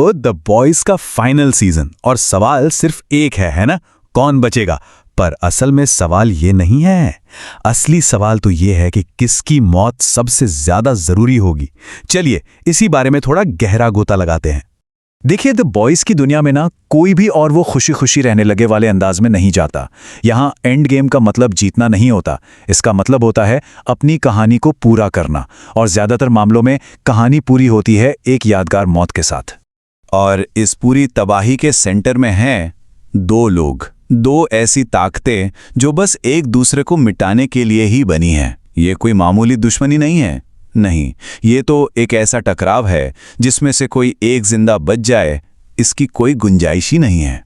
तो the boys का final season और सवाल सिर्फ एक है ना? कौन बचेगा? पर असल में सवाल ये नहीं है। असली सवाल तो ये है कि किसकी मौत सबसे ज्यादा जरूरी होगी। चलिए इसी बारे में थोड़ा गहरा गोता लगाते हैं। देखिए, द बॉयज की दुनिया में ना कोई भी और वो खुशी खुशी रहने लगे वाले अंदाज में नहीं जाता। यहाँ एंड गेम का मतलब जीतना नहीं होता। इसका मतलब होता है अपनी कहानी को पूरा करना, और ज्यादातर मामलों में कहानी पूरी होती है एक यादगार मौत के साथ। और इस पूरी तबाही के सेंटर में हैं दो लोग, दो ऐसी ताकतें जो बस एक दूसरे को मिटाने के लिए ही बनी हैं। ये कोई मामूली दुश्मनी नहीं है, नहीं, ये तो एक ऐसा टकराव है जिसमें से कोई एक जिंदा बच जाए इसकी कोई गुंजाइश ही नहीं है।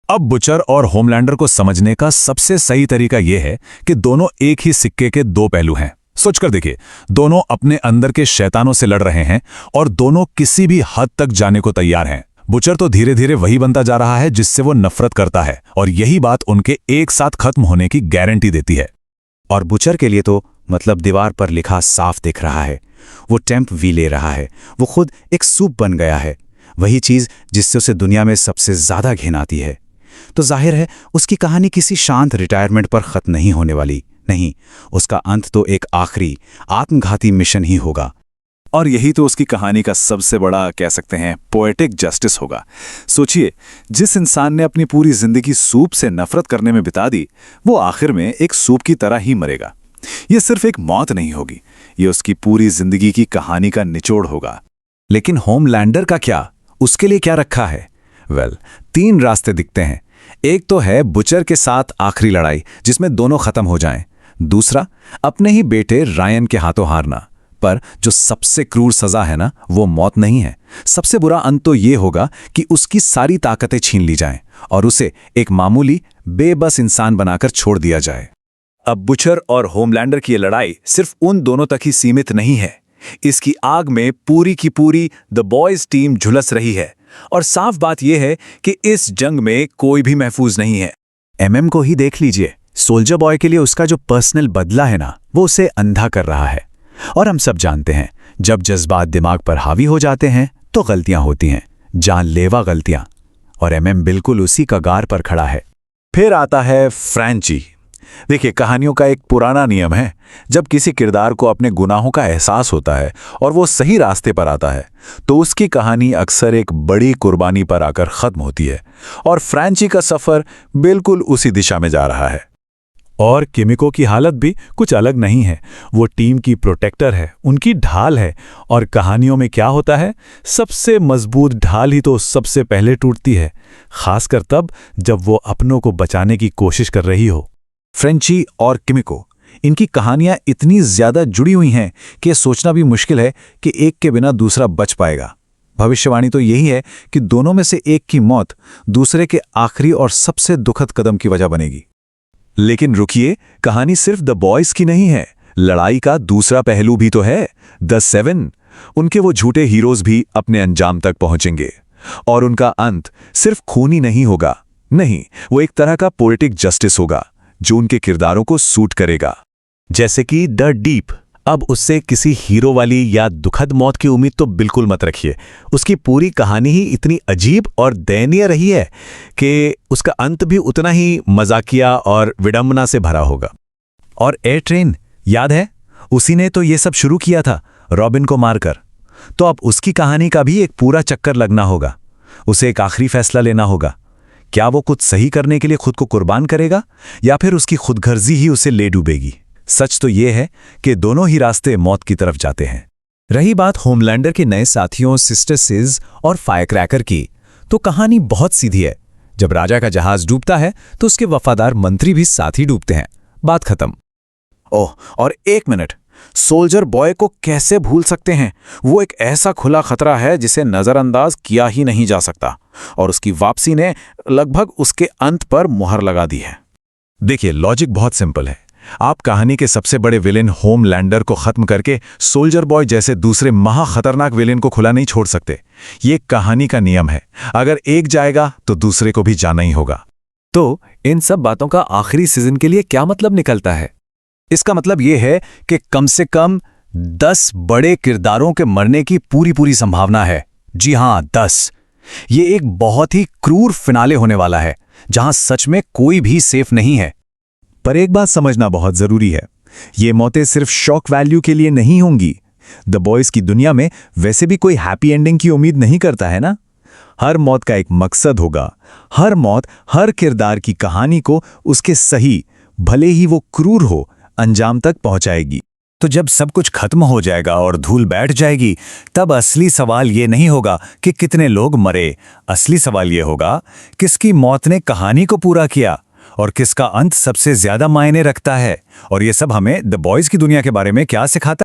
अब बुचर और होमलैंडर को समझने का सबसे सही तरीका यह है कि दोनों एक ही सिक्के के दो पहलू हैं। सोचकर देखिए, दोनों अपने अंदर के शैतानों से लड़ रहे हैं और दोनों किसी भी हद तक जाने को तैयार हैं। बुचर तो धीरे धीरे वही बनता जा रहा है जिससे वो नफरत करता है, और यही बात उनके एक साथ खत्म होने की गारंटी देती है। और बुचर के लिए तो मतलब दीवार पर लिखा साफ दिख रहा है। वो टेम्प वी ले रहा है, वो खुद एक सूप बन गया है, वही चीज जिससे उसे दुनिया में सबसे ज्यादा घिन आती है। तो जाहिर है उसकी कहानी किसी शांत रिटायरमेंट पर खत्म नहीं होने वाली। नहीं, उसका अंत तो एक आखिरी आत्मघाती मिशन ही होगा। और यही तो उसकी कहानी का सबसे बड़ा, कह सकते हैं, पोएटिक जस्टिस होगा। सोचिए, जिस इंसान ने अपनी पूरी जिंदगी सूप से नफरत करने में बिता दी, वो आखिर में एक सूप की तरह ही मरेगा। ये सिर्फ एक मौत नहीं होगी, ये उसकी पूरी जिंदगी की कहानी का निचोड़ होगा। लेकिन होमलैंडर का क्या? उसके लिए क्या रखा है? वेल, तीन रास्ते दिखते हैं। एक तो है बुचर के साथ आखिरी लड़ाई जिसमें दोनों खत्म हो जाएं। दूसरा, अपने ही बेटे रायन के हाथों हारना। पर जो सबसे क्रूर सजा है ना, वो मौत नहीं है। सबसे बुरा अंत तो ये होगा कि उसकी सारी ताकतें छीन ली जाएं और उसे एक मामूली बेबस इंसान बनाकर छोड़ दिया जाए। अब बुचर और होमलैंडर की ये लड़ाई सिर्फ उन दोनों तक ही सीमित नहीं है। इसकी आग में पूरी की पूरी द बॉयज टीम झुलस रही है। और साफ बात यह है कि इस जंग में कोई भी महफूज नहीं है। एमएम को ही देख लीजिए। सोल्जर बॉय के लिए उसका जो पर्सनल बदला है ना, वो उसे अंधा कर रहा है। और हम सब जानते हैं, जब जज्बात दिमाग पर हावी हो जाते हैं तो गलतियां होती हैं, जानलेवा गलतियां। और एमएम बिल्कुल उसी कगार पर खड़ा है। फिर आता है फ्रैंची। देखिए, कहानियों का एक पुराना नियम है, जब किसी किरदार को अपने गुनाहों का एहसास होता है और वो सही रास्ते पर आता है, तो उसकी कहानी अक्सर एक बड़ी कुर्बानी पर आकर खत्म होती है। और फ्रैंची का सफर बिल्कुल उसी दिशा में जा रहा है। और किमिको की हालत भी कुछ अलग नहीं है। वो टीम की प्रोटेक्टर है, उनकी ढाल है। और कहानियों में क्या होता है, सबसे मजबूत ढाल ही तो सबसे पहले टूटती है, खासकर तब जब वो अपनों को बचाने की कोशिश कर रही हो। फ्रेंची और किमिको, इनकी कहानियां इतनी ज्यादा जुड़ी हुई हैं कि सोचना भी मुश्किल है कि एक के बिना दूसरा बच पाएगा। भविष्यवाणी तो यही है कि दोनों में से एक की मौत दूसरे के आखिरी और सबसे दुखद कदम की वजह बनेगी। लेकिन रुकिए, कहानी सिर्फ द बॉयज की नहीं है। लड़ाई का दूसरा पहलू भी तो है, द सेवन। उनके वो झूठे हीरोज भी अपने अंजाम तक पहुंचेंगे, और उनका अंत सिर्फ खूनी नहीं होगा। नहीं, वो एक तरह का पोएटिक जस्टिस होगा जो उनके किरदारों को सूट करेगा। जैसे कि द डीप। अब उससे किसी हीरो वाली या दुखद मौत की उम्मीद तो बिल्कुल मत रखिए। उसकी पूरी कहानी ही इतनी अजीब और दयनीय रही है कि उसका अंत भी उतना ही मजाकिया और विडंबना से भरा होगा। और एयर ट्रेन, याद है? उसी ने तो ये सब शुरू किया था, रॉबिन को मारकर। तो अब उसकी कहानी का भी एक पूरा चक्कर लगना होगा। उसे एक आखिरी फैसला लेना होगा। क्या वो कुछ सही करने के लिए खुद को कुर्बान करेगा, या फिर उसकी खुदगर्जी ही उसे ले डूबेगी? सच तो ये है कि दोनों ही रास्ते मौत की तरफ जाते हैं। रही बात होमलैंडर के नए साथियों सिस्टर सिज और फायरक्रैकर की, तो कहानी बहुत सीधी है। जब राजा का जहाज डूबता है तो उसके वफादार मंत्री भी साथ ही डूबते हैं। बात खत्म। ओह, और एक मिनट, सोल्जर बॉय को कैसे भूल सकते हैं? वो एक ऐसा खुला खतरा है जिसे नजरअंदाज किया ही नहीं जा सकता, और उसकी वापसी ने लगभग उसके अंत पर मुहर लगा दी है। देखिए, लॉजिक बहुत सिंपल है। आप कहानी के सबसे बड़े विलेन होमलैंडर को खत्म करके सोल्जर बॉय जैसे दूसरे महाखतरनाक विलेन को खुला नहीं छोड़ सकते। ये कहानी का नियम है, अगर एक जाएगा तो दूसरे को भी जाना ही होगा। तो इन सब बातों का आखिरी सीजन के लिए क्या मतलब निकलता है? इसका मतलब यह है कि कम से कम 10 बड़े किरदारों के मरने की पूरी संभावना है। जी हां, 10। ये एक बहुत ही क्रूर फिनाले होने वाला है, जहां सच में कोई भी सेफ नहीं है। पर एक बात समझना बहुत जरूरी है, ये मौतें सिर्फ शॉक वैल्यू के लिए नहीं होंगी। द बॉयज की दुनिया में वैसे भी कोई हैप्पी एंडिंग की उम्मीद नहीं करता है ना। हर मौत का एक मकसद होगा। हर मौत हर किरदार की कहानी को उसके सही, भले ही वो क्रूर हो, अंजाम तक पहुंचाएगी। तो जब सब कुछ खत्म हो जाएगा और धूल बैठ जाएगी, तब असली सवाल ये नहीं होगा कि कितने लोग मरे। असली सवाल ये होगा, किसकी मौत ने कहानी को पूरा किया और किसका अंत सबसे ज्यादा मायने रखता है। और ये सब हमें द बॉयज की दुनिया के बारे में क्या सिखाता है?